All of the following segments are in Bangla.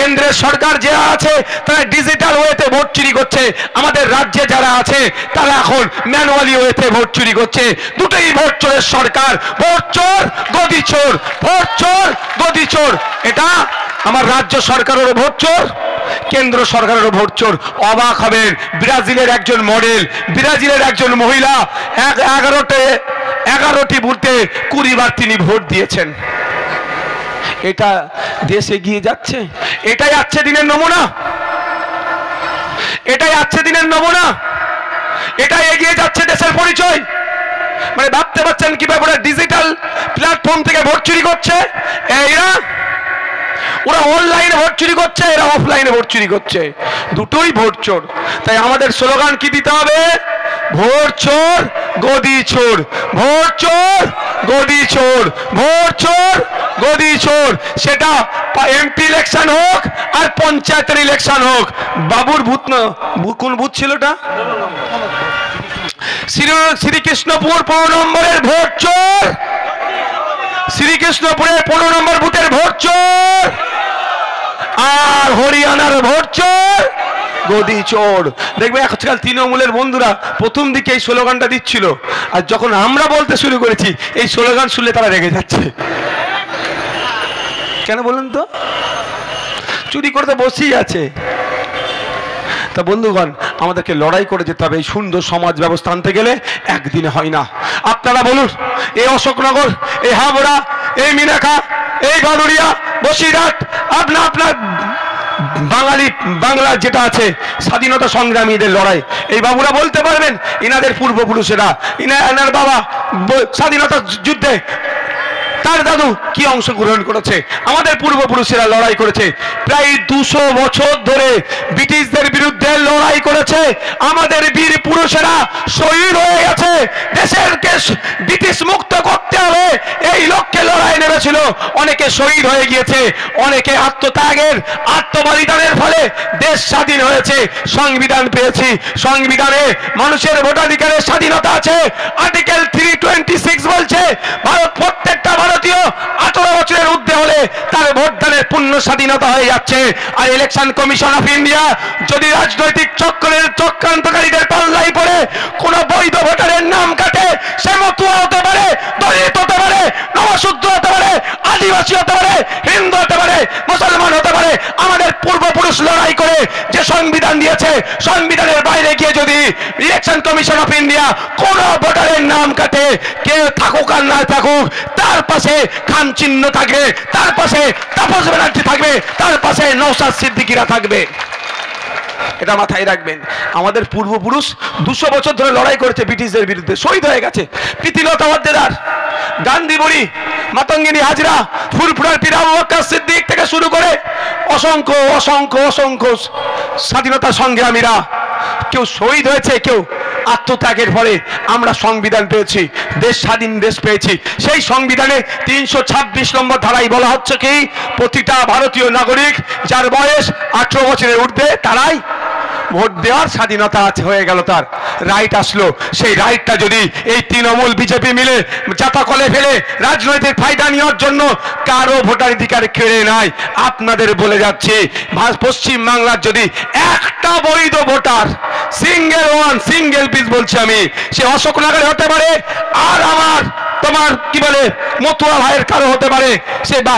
কেন্দ্রের সরকার যারা আছে তারা ডিজিটাল ওয়েতে ভোট চুরি করছে, আমাদের রাজ্যে যারা আছে তারা এখন ম্যানুয়ালি ওয়েতে ভোট চুরি করছে। দুটোই ভোট চোরের সরকার, ভোট চোর গদি চোর, ভোট চোর গদি চোর। এটা আমার রাজ্য সরকারেরও ভোট চোর, কেন্দ্র সরকারেরও ভোট চোর। অবাক হবেন, ব্রাজিলের একজন মডেল, ব্রাজিলের একজন মহিলা 11টি বুথে 20 বার তিনি ভোট দিয়েছেন। এটা দেশ এগিয়ে যাচ্ছে, এটাই আজকে দিনের নমুনা, এটাই আজকে দিনের নমুনা, এটাই এগিয়ে যাচ্ছে দেশের পরিচয়। মানে ভাবতে পারছেন কিভাবে ডিজিটাল প্ল্যাটফর্ম থেকে ভোট চুরি করছে এরা, ওরা অনলাইনে ভোট চুরি করছে, এরা অফলাইনে ভোট চুরি করছে, দুটোই ভোট চোর। তাই আমাদের স্লোগান কি দিতে হবে? ভোট চোর গদি চোর, ভোট চোর গদি চোর, ভোট চোর গদি চোর। সেটা এমপি ইলেকশন হোক আর পঞ্চায়েতের ইলেকশন হোক। বাবুর বুথ না, কোন বুথ ছিল ওটা? শ্রীকৃষ্ণপুর 15 নম্বরের ভোট চোর, শ্রীকৃষ্ণপুরের 15 নম্বর বুথের ভোট চোর, আর হরিয়ানার ভোট চোর গদি চোর। দেখবে আজকাল তৃণমূলের বন্ধুরা প্রথম দিকে এই স্লোগানটা দিচ্ছিল, আর যখন আমরা বলতে শুরু করেছি এই স্লোগান শুনলে তারা রেগে যাচ্ছে। কেন বলুন তো? চুরি করতে বসেই আছে। তা বন্ধুগণ, আমাদেরকে লড়াই করে যেতে হবে। এই সুন্দর সমাজ ব্যবস্থা আনতে গেলে একদিনে হয় না। আপনারা বলুন, এই অশোকনগর, এই হাবড়া, এই মিনাখা, এই গড়ুরিয়া, বসিরহাট, আপনার বাংলার যেটা আছে স্বাধীনতা সংগ্রামীদের লড়াই, এই বাবুরা বলতে পারবেন ইনাদের পূর্বপুরুষেরা, ইনার বাবা স্বাধীনতা যুদ্ধে তার দাদু কি অংশগ্রহণ করেছে, আমাদের পূর্বপুরুষেরা লড়াই করেছে। প্রায় 200 বছর ধরে ব্রিটিশদের বিরুদ্ধে লড়াই করেছে আমাদের বীর পুরুষেরা, শহীদ হয়ে গেছে। দেশকে ব্রিটিশ মুক্ত করতে হবে এই লক্ষ্যে লড়াই নেমেছিল, অনেকে শহীদ হয়ে গিয়েছে, অনেকে আত্মত্যাগের আত্মবলিদানের ফলে দেশ স্বাধীন হয়েছে, সংবিধান পেয়েছি। সংবিধানে মানুষের ভোটাধিকারের স্বাধীনতা আছে। আর্টিকেল 326 বলছে প্রত্যেকটা ভারতীয় 18 বছরের ঊর্ধ্বে হলে তার ভোটদানের পূর্ণ স্বাধীনতা হয়ে যাচ্ছে। আর ইলেকশন কমিশন অফ ইন্ডিয়া যদি রাজনৈতিক চক্রান্তকারীদের পাল্লাই পড়ে কোন বৈধ ভোটারের নাম কাটে, সে মতুয়া হতে পারে, দলিত হতে পারে, নবশূদ্র হতে পারে, আদিবাসী হতে পারে, হিন্দু হতে পারে, মুসলমান হতে পারে। আমাদের পূর্বপুরুষ লড়াই করে যে সংবিধান দিয়েছে, সংবিধানের বাইরে গিয়ে যদি ইলেকশন কমিশন অফ ইন্ডিয়া কোন ভোটারের নাম কাটে, কেউ থাকুক আর না থাকুক, তার পাশে খান চিহ্ন থাকবে, তার পাশে তাপস ব্যানার্জি থাকবে, তার পাশে নওশাদ সিদ্দিকীরা থাকবে। এটা মাথায় রাখবেন। আমাদের পূর্বপুরুষ 200 বছর ধরে লড়াই করেছে ব্রিটিশদের বিরুদ্ধে, শহীদ হয়ে গেছে। প্রীতিলতা ওয়াদ্দেদার, গান্ধী বুড়ি, মাতঙ্গিনী হাজরা, ফুরফুরার পীর আবু বকর সিদ্দিক থেকে শুরু করে অসংখ্য অসংখ্য অসংখ্য স্বাধীনতা সংগ্রামীরা, কেউ শহীদ হয়েছে, কেউ আত্মত্যাগের ফলে আমরা সংবিধান পেয়েছি, দেশ স্বাধীন দেশ পেয়েছি। সেই সংবিধানে 326 নম্বর ধারায় বলা হচ্ছে কি, প্রতিটা ভারতীয় নাগরিক যার বয়স 18 বছরের ঊর্ধ্বে তারাই ভোট দেওয়ার স্বাধীনতা আছে, হয়ে গেল, তার রাইট আসলো। সেই রাইটটা যদি এই তৃণমূল বিজেপি মিলে চাপা কলে ফেলে রাজনৈতিক ফায়দা নেওয়ার জন্য কারো ভোটাধিকার কেড়ে নেয়, আপনাদের বলে যাচ্ছে পশ্চিম বাংলার যদি একটা বৈধ ভোটার, সিঙ্গেল পিস বলছি আমি, সে অশোকনগরে হতে পারে, আর আমার তোমার কি বলে মতুয়া ভাইয়ের কারো হতে পারে, সে বা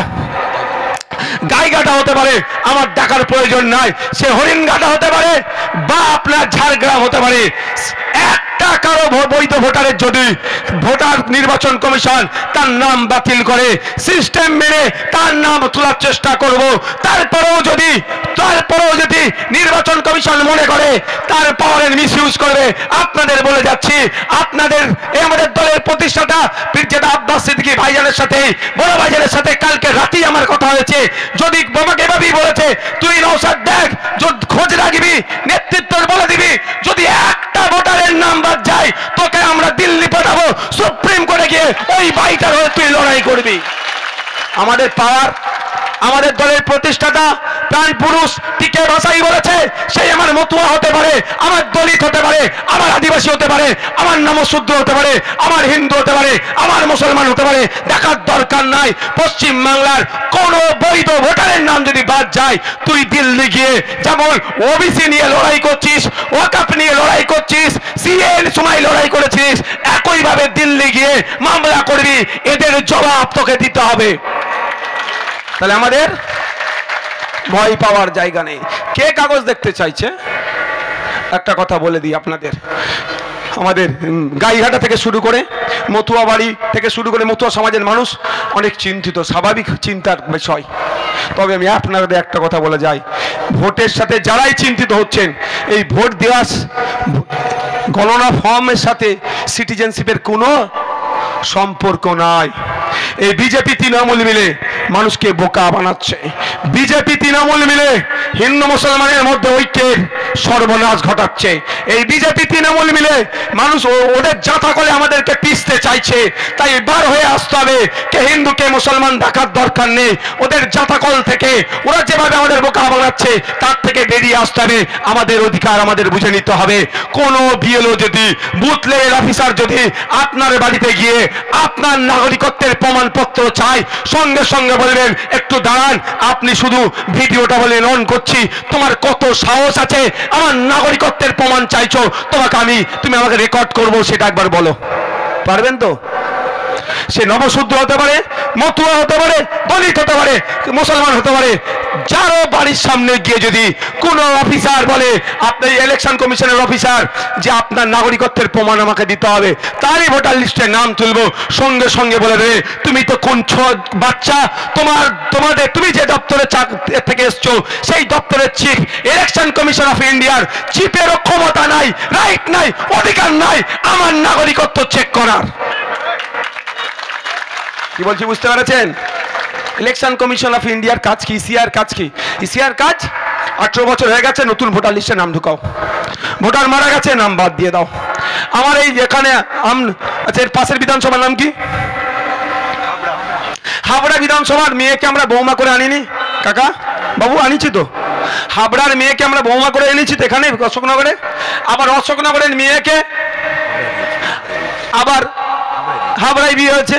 গাইঘাটা হতে পারে, আমার ডাকার প্রয়োজন নাই, সে হরিণঘাটা হতে পারে বা আপনার ঝাড়গ্রাম হতে পারে। একটা কারো বৈধ ভোটারের যদি ভোটার নির্বাচন কমিশন তার নাম বাতিল করে, সিস্টেম মেনে তার নাম তোলার চেষ্টা করব, তারপরেও যদি নির্বাচন কমিশন মনে করে তার পাওয়ারের মিসইউজ করবে, আপনাদের বলে যাচ্ছি, আপনাদের আমাদের দলের প্রতিষ্ঠাতা পীরজাদা আব্বাস সিদ্দিকী ভাইজানের সাথে, বড় ভাইজানের সাথে কালকে রাতেই আমার কথা হয়েছে। যদি বাবাকে এভাবেই বলেছে, তুই নওশাদ দেখ, খোঁজ রাখবি, নেতৃত্ব বলে দিবি, যদি একটা ভোটারের নাম বাদ যায় তোকে আমরা দিল্লি পাঠাবো, সুপ্রিম কোর্টে গিয়ে ওই ভাইটার হয়ে তুই লড়াই করবি। আমাদের পাওয়ার আমাদের দলের প্রতিষ্ঠাতা প্রাণ পুরুষ টিকে ভাষাই বলেছে, সেই আমার মতুয়া হতে পারে, আমার দলিত হতে পারে, আমার আদিবাসী হতে পারে, আমার নমশূদ্র হতে পারে, আমার হিন্দু হতে পারে, আমার মুসলমান হতে পারে, দেখার দরকার নাই। পশ্চিম বাংলার কোন বৈধ ভোটারের নাম যদি বাদ যায়, তুই দিল্লি গিয়ে যেমন ওবিসি নিয়ে লড়াই করছিস, ওয়াকফ নিয়ে লড়াই করছিস, সিএর সময় লড়াই করেছিস, একইভাবে দিল্লি গিয়ে মামলা করবি, এদের জবাব তোকে দিতে হবে। তাহলে আমাদের ভয় পাওয়ার জায়গা নেই। কে কাগজ দেখতে চাইছে? একটা কথা বলে দিই আপনাদের, আমাদের গাইঘাটা থেকে শুরু করে মতুয়া বাড়ি থেকে শুরু করে মতুয়া সমাজের মানুষ অনেক চিন্তিত, স্বাভাবিক চিন্তার বিষয়। তবে আমি আপনাদের একটা কথা বলে যাই, ভোটের সাথে যারাই চিন্তিত হচ্ছেন, এই ভোট দেওয়া গণনা ফর্মের সাথে সিটিজেনশিপের কোনো সম্পর্ক নাই। এই বিজেপি তৃণমূল মিলে মানুষকে বোকা বানাচ্ছে। বিজেপি তৃণমূল মিলে হিন্দু মুসলমানের মধ্যে ঐক্যের সর্বনাশ ঘটাচ্ছে। এই বিজেপি তৃণমূল মিলে মানুষ ওদের জাতা করে আমাদেরকে পিষতে চাইছে। তাই বার হয়ে আসতে হবে, কে হিন্দু কে মুসলমান দেখার দরকার নেই। ওদের জাতাকল থেকে ওরা যেভাবে আমাদের বোকা বানাচ্ছে, তার থেকে বেরিয়ে আসতে হবে। আমাদের অধিকার আমাদের বুঝে নিতে হবে। কোনো বিএলও যদি, বুথ লেভেল অফিসার যদি আপনার বাড়িতে গিয়ে আপনার নাগরিকত্বের প্রমাণপত্র চাই, সঙ্গে সঙ্গে বলবেন একটু দাঁড়ান, আপনি শুধু ভিডিওটা বলেন অন করছি, তোমার কত সাহস আছে আমার নাগরিকত্বের প্রমাণ চাইছো, তুমি আমাকে রেকর্ড করবো, সেটা একবার বলো। পারবেন তো? সে নবশূদ্র হতে পারে, মতুয়া হতে পারে, দলিত হতে পারে, মুসলমান হতে পারে, যারও বাড়ির সামনে গিয়ে যদি কোনো অফিসার বলে, আপনি ইলেকশন কমিশনের অফিসার, যে আপনার নাগরিকত্বের প্রমাণ আমাকে দিতে হবে, তারই ভোটার লিস্টে নাম তুলবো, সঙ্গে সঙ্গে বলে দেবে তুমি তো কোন বাচ্চা, তুমি যে দপ্তরে থেকে এসছো সেই দপ্তরের চিফ, ইলেকশন কমিশন অফ ইন্ডিয়ার চিফেরও ক্ষমতা নাই, রাইট নাই, অধিকার নাই আমার নাগরিকত্ব চেক করার। কি বলছি বুঝতে পেরেছেন? ইলেকশন কমিশন অফ ইন্ডিয়ার কাজ কি? ইসিআর কাজ কি? ইসিআর কাজ 18 বছর হয়ে গেছে, নতুন ভোটার লিস্টে নাম ঢুকাও। ভোটার মারা গেছে, নাম বাদ দিয়ে দাও। আমার এই এখানে আচ্ছা, এর পাশের বিধানসভার নাম কি? হাবড়া বিধানসভার মেয়েকে আমরা বৌমা করে আনিনি কাকা বাবু? আনিছি তো। হাবড়ার মেয়েকে আমরা বৌমা করে এনেছি তো এখানে অশোকনগরে। আবার অশোকনগরের মেয়েকে আবার হাবড়ায় বিয়ে হয়েছে।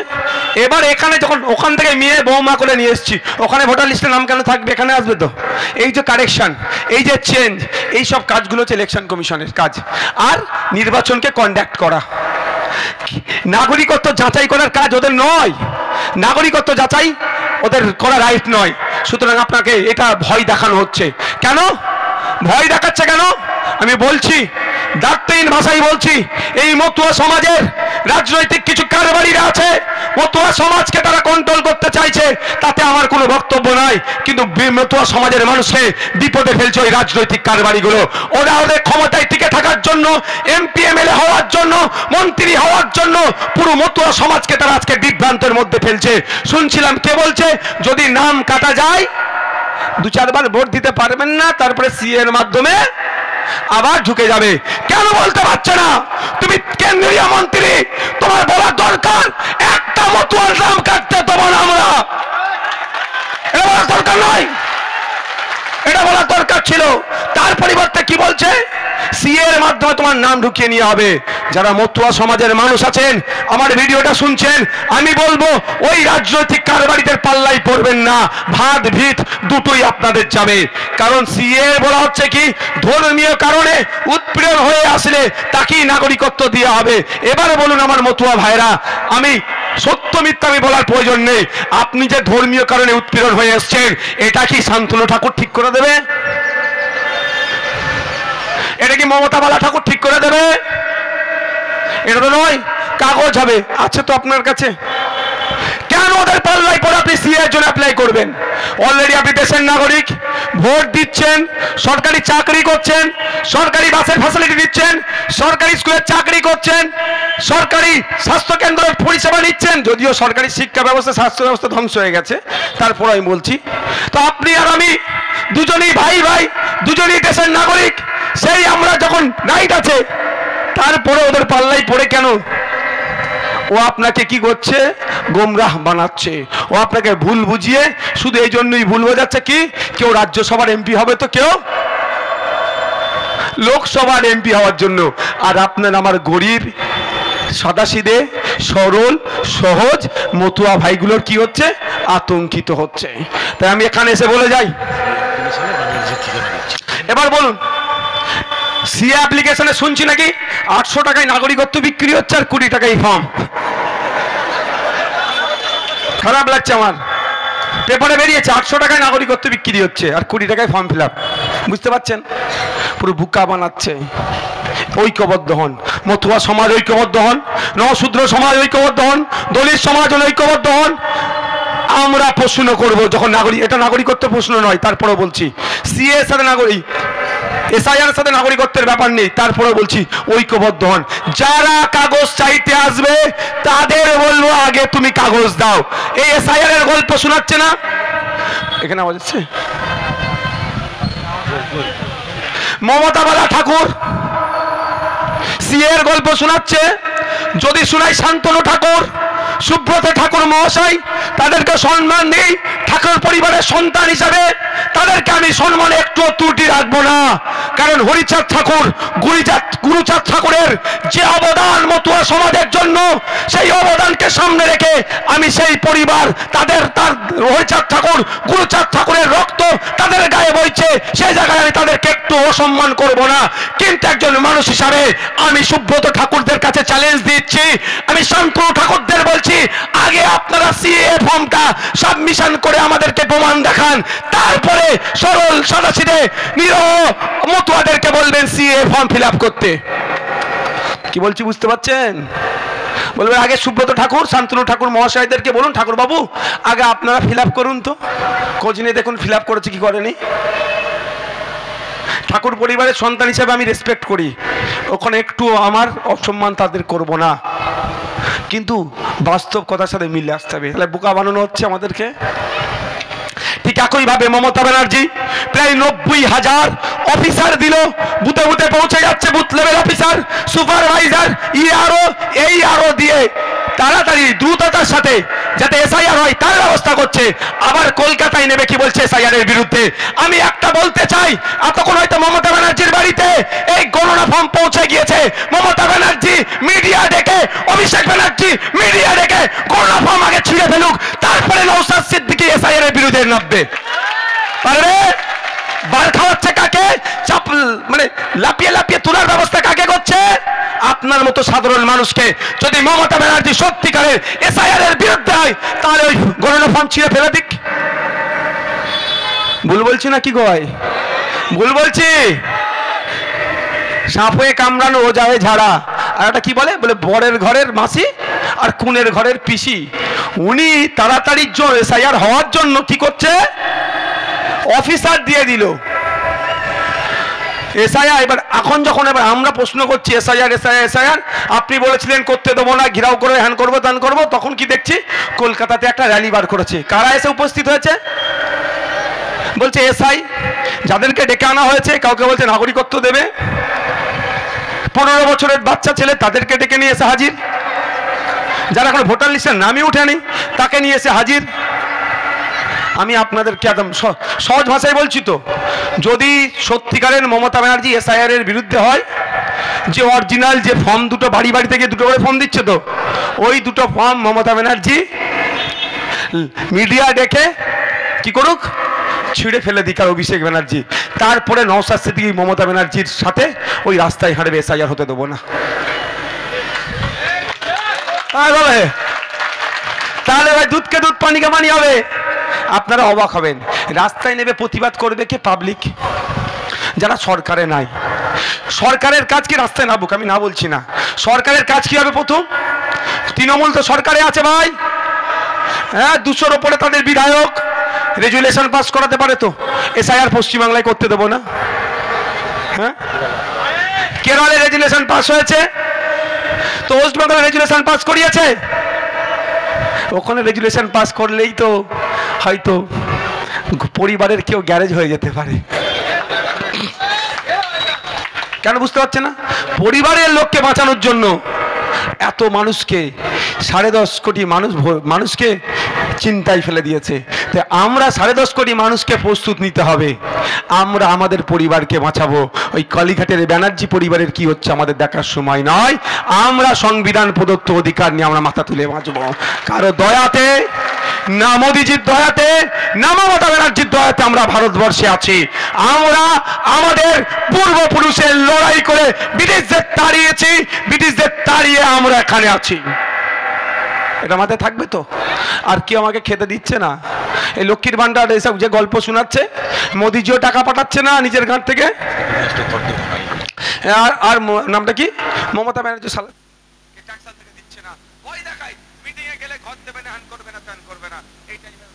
এবার এখানে যখন ওখান থেকে মেয়ে বৌমা করে নিয়ে এসেছি, ওখানে ভোটার লিস্টে নাম কেন থাকবে? এখানে আসবে তো। এই যে কারেকশন, এই যে চেঞ্জ, এই সব কাজগুলো হচ্ছে ইলেকশন কমিশনের কাজ। আর নির্বাচনকে কন্ডাক্ট করা, নাগরিকত্ব যাচাই করার কাজ ওদের নয়। নাগরিকত্ব যাচাই ওদের করা রাইট নয়। সুতরাং আপনাকে এটা ভয় দেখানো হচ্ছে। কেন ভয় দেখাচ্ছে? কেন আমি বলছি, দায়িত্বহীন ভাষায় বলছি, এই মতুয়া সমাজের রাজনৈতিক কিছু কারবারিরা আছে, মতুয়া সমাজকে তারা কন্ট্রোল করতে চাইছে, তাতে আমার কোনো বক্তব্য নাই। কিন্তু মতুয়া সমাজের মানুষকে বিপদে ফেলছে ওই রাজনৈতিক কারবারিগুলো। ওরা ওদের ক্ষমতায় টিকে থাকার জন্য, এমপি এমএলএ হওয়ার জন্য, মন্ত্রী হওয়ার জন্য পুরো মতুয়া সমাজকে তারা আজকে বিভ্রান্তের মধ্যে ফেলছে। শুনছিলাম কে বলছে যদি নাম কাটা যায় 2-4 বার ভোট দিতে পারবেন না, তারপরে সিএ এর মাধ্যমে আবার ঢুকে যাবে। কেন বলতে পারছে না? তুমি কেন্দ্রীয় মন্ত্রী, তোমার বলার দরকার একটা মতুয়ার নাম কাটতে দেবো না আমরা। এটা বলার দরকার নয়, এটা বলার দরকার ছিল। তার পরিবর্তে কি বলছে? সিএ এর মাধ্যমে তোমার নাম ঢুকিয়ে নিয়ে হবে। যারা মতুয়া সমাজের মানুষ আছেন, আমার ভিডিওটা শুনছেন, আমি বলবো ওই রাজনৈতিক কারবারিদের পাল্লাই পড়বেন না। ভাত ভিত দুটোই আপনাদের যাবে। কারণ সিএ বলা হচ্ছে কি, ধর্মীয় কারণে উৎপীড়ন হয়ে আসলে তাকেই নাগরিকত্ব দেওয়া হবে। এবারে বলুন আমার মতুয়া ভাইরা, আমি সত্য মিথ্যা আমি বলার প্রয়োজন নেই, আপনি যে ধর্মীয় কারণে উৎপীড়ন হয়ে এসছেন, এটা কি শান্তনু ঠাকুর ঠিক করে দেবে? এটা কি মমতা বালা ঠাকুর ঠিক করে দেবে? এটা তো নয়। কাগজ হবে, আছে তো আপনার কাছে। কেন ওদের পাল্লাই পরে আপনি সিএ এর জন্য অ্যাপ্লাই করবেন? অলরেডি আপনি দেশের নাগরিক, ভোট দিচ্ছেন, সরকারি চাকরি করছেন, সরকারি বাসের ফ্যাসিলিটি দিচ্ছেন, সরকারি স্কুলের চাকরি করছেন, সরকারি স্বাস্থ্য কেন্দ্রের পরিষেবা নিচ্ছেন। যদিও সরকারি শিক্ষা ব্যবস্থা, স্বাস্থ্য ব্যবস্থা ধ্বংস হয়ে গেছে, তারপর আমি বলছি, তো আপনি আর আমি দুজনেই ভাই ভাই, দুজনেই দেশের নাগরিক। সেই আমরা যখন রাইট আছে, তারপরে ওদের পাল্লাই পড়ে কেন ও আপনাকে কি করছে? গোমরাহ বানাচ্ছে। ও আপনাকে ভুল বুঝিয়ে শুধু এই জন্যই ভুল বোঝাচ্ছে কি, কেউ রাজ্যসভার এমপি হবে তো কেউ লোকসভার এমপি হওয়ার জন্য। আর আপনার আমার গরিব সাদাসিধে সরল সহজ মতুয়া ভাইগুলোর কি হচ্ছে? আতঙ্কিত হচ্ছে। তাই আমি এখানে এসে বলে যাই, এবার বলুন, সিএ অ্যাপ্লিকেশনে শুনছি নাকি 800 টাকায় নাগরিকত্ব বিক্রি হচ্ছে আর 20 টাকায় ফর্ম। খারাপ লাগছে আমার, পেপারে বেরিয়েছে 800 টাকায় নাগরিকত্ব বিক্রি হচ্ছে আর 20 টাকায় ফর্ম ফিল আপ। বুঝতে পারছেন? পুরো বুকা বানাচ্ছে। ঐক্যবদ্ধ হন, মতুয়া সমাজ ঐক্যবদ্ধ হন, নশূদ্র সমাজ ঐক্যবদ্ধ হন, দলিত সমাজ ঐক্যবদ্ধ হন। আমরা প্রশ্ন করব যখন নাগরিক, এটা নাগরিকত্ব প্রশ্ন নয়, তারপরে বলছি সিএ এর সাথে নাগরিক এসআইআর সাথে নাগরিকত্বের ব্যাপার নেই, তারপরে বলছি ঐক্যবদ্ধ হন। যারা কাগজ চাইতে আসবে তাদের বলবো আগে তুমি কাগজ দাও। এই এসআইআর এর গল্প শোনাচ্ছে না এখানে, আওয়াজ হচ্ছে? মমতা বালা ঠাকুর সিএ এর গল্প শোনাচ্ছে। যদি শোনাই শান্তনু ঠাকুর, সুব্রত ঠাকুর মহাশয়, তাদেরকে সম্মান দিই। ঠাকুর পরিবারের সন্তান হিসাবে তাদেরকে আমি সম্মানে একটু ত্রুটি রাখবো না। কারণ হরিচাঁদ ঠাকুর, গুরুচাঁদ ঠাকুরের যে অবদান মতুয়া সমাজের জন্য, সেই অবদানকে সামনে রেখে আমি সেই পরিবার, তার হরিচাঁদ ঠাকুর, গুরুচাঁদ ঠাকুরের রক্ত তাদের গায়ে বইছে, সেই জায়গায় আমি তাদেরকে একটু অসম্মান করব না। কিন্তু একজন মানুষ হিসাবে আমি সুব্রত ঠাকুরদের কাছে চ্যালেঞ্জ দিচ্ছি, আমি শান্তনু ঠাকুরদের বলছি, আগে আপনারা সিএ ফর্মটা সাবমিশন করে আমাদেরকে প্রমাণ দেখান, তারপরে সরল সাদাসিধে নিরহ মতুয়াদেরকে বলবেন সিএ ফর্ম ফিল আপ করতে। কি বলছি বুঝতে পারছেন? বলবে আগে সুব্রত ঠাকুর, শান্তনু ঠাকুর মহাশয়দেরকে বলুন, ঠাকুর বাবু আগে আপনারা ফিল আপ করুন, তো খোঁজ নিয়ে দেখুন ফিল আপ করেছে কি করেনি। ঠাকুর পরিবারের সন্তান হিসেবে আমি রেসপেক্ট করি, ওখানে একটু আমার অসম্মান তাদের করব না, কিন্তু বাস্তব কথার সাথে মিলে আসতে হবে। তাহলে বোকা বানানো হচ্ছে আমাদেরকে। ঠিক একইভাবে মমতা ব্যানার্জি প্রায় 90,000 অফিসার দিল, বুথে বুথে পৌঁছে যাচ্ছে, বুথ লেভেল অফিসার, সুপারভাইজার, আরো দিয়ে তাড়াতাড়ি দ্রুততার সাথে যাতে এসআইআর হয় তার ব্যবস্থা করছে। আবার কলকাতায় নেবে কি বলছে এসআইআর এর বিরুদ্ধে। আমি একটা বলতে চাই, এতক্ষণ হয়তো মমতা ব্যানার্জির বাড়িতে এই গণনা ফর্ম পৌঁছে গিয়েছে, মমতা ব্যানার্জি মিডিয়া ডেকে, অভিষেক ব্যানার্জি মিডিয়া ডেকে গণনা ফর্ম আগে ছিঁড়ে ফেলুক, তারপরে নওশাদ সিদ্দিকী এসআইআর এর বিরুদ্ধে নামবে। পারবে? বার খাওয়াচ্ছে কাকে? মানে লাপিয়ে লাপিয়ে তোলার ব্যবস্থা কাকে করছে? আপনার মতো সাধারণ মানুষকে। যদি মমতা ব্যানার্জি সত্যিকারের এসআইআর এর বিরুদ্ধে হয়, তাহলে ওই গণনা ফর্ম ছিঁড়ে ফেলে দিক। ভুল বলছি না কি গয়? ভুল বলছি? সাপ হয়ে কামড়ানো ও যায় ঝাড়া। আর একটা কি বলে, বরের ঘরের মাসি আর কুনের ঘরের পিসি। উনি তাড়াতাড়ি এসআইআর হওয়ার জন্য কি করছে, অফিসার দিয়ে দিল এসআইআর। এবার এখন যখন আমরা প্রশ্ন করছি এসআইআর, আপনি বলেছিলেন করতে দেবো না, ঘিরাও করে হ্যান করবো ত্যান করবো, তখন কি দেখছি কলকাতাতে একটা র্যালি বার করেছে। কারা এসে উপস্থিত হয়েছে? বলছে এসআই, যাদেরকে ডেকে আনা হয়েছে কাউকে বলছে নাগরিকত্ব দেবে, 15 বছরের বাচ্চা ছেলে তাদেরকে ডেকে নিয়ে এসে হাজির, যারা এখন ভোটার লিস্টের নামই উঠেনি তাকে নিয়ে এসে হাজির। আমি আপনাদেরকে একদম সহজ ভাষায় বলছি, তো যদি সত্যিকারের মমতা ব্যানার্জি এসআইআর এর বিরুদ্ধে হয়, যে অরিজিনাল যে ফর্ম দুটো বাড়ি বাড়ি থেকে দুটো করে ফর্ম দিচ্ছে, তো ওই দুটো ফর্ম মমতা ব্যানার্জি মিডিয়া ডেকে কি করুক, ছিঁড়ে ফেলে দিক আর অভিষেক ব্যানার্জি, তারপরে নওশাদ সিদ্দিকী মমতা ব্যানার্জির সাথে ওই রাস্তায় হাঁটবে, এসআইআর হতে দেবো না। তাহলে ভাই দুধকে দুধ পানিকে পানি হবে। আপনারা অবাক হবেন, রাস্তায় নেবে প্রতিবাদ করবে কে? পাবলিক, যারা সরকারে নাই। সরকারের কাজ কি রাস্তায় নামুক, আমি না বলছি না। সরকারের কাজ কি হবে? প্রথম তৃণমূল তো সরকারে আছে ভাই, হ্যাঁ, 200-র ওপরে তাদের বিধায়ক, রেজুলেশন পাস করাতে পারে, তো এসআইআর পশ্চিমবাংলায় করতে দেবো না। হ্যাঁ, কেরলে রেজুলেশন পাস হয়েছে, তো ওয়েস্ট বেঙ্গলে রেজুলেশন পাস করিয়েছে। ওখানে রেজুলেশন পাস করলেই তো হয়তো পরিবারের কেউ গ্যারেজ হয়ে যেতে পারে। কেন বুঝতে পারছে না? পরিবারের লোককে বাঁচানোর জন্য এত মানুষকে 10.5 কোটি মানুষকে চিন্তায় ফেলে দিয়েছে। তাই আমরা 10.5 কোটি মানুষকে প্রস্তুত নিতে হবে। আমরা আমাদের পরিবারকে বাঁচাবো। ওই কালীঘাটের ব্যানার্জি পরিবারের কি হচ্ছে আমাদের দেখার সময় নয়। আমরা সংবিধান প্রদত্ত অধিকার নিয়ে আমরা মাথা তুলে বাঁচবো। কারো দয়াতে না, মোদিজির দয়াতে না, মমতা ব্যানার্জির দয়াতে আমরা ভারতবর্ষে আছি। আমরা আমাদের পূর্বপুরুষের লড়াই করে ব্রিটিশদের তাড়িয়েছি, ব্রিটিশদের তাড়িয়ে আমরা এখানে আছি। এটা মাথায় থাকবে তো? আর কি আমাকে খেতে দিচ্ছে না, এই লক্ষ্মীর ভান্ডার এসব যে গল্প শোনাচ্ছে, মোদিজিও টাকা পাঠাচ্ছে না নিজের ঘাট থেকে। আর আর নামটা কি, মমতা ব্যানার্জি সালা দিচ্ছে না, ওই দেখাই মিটিং এ গেলে ঘর দেবে না, হ্যান করবে না, ত্যান করবে না, এই টাইমে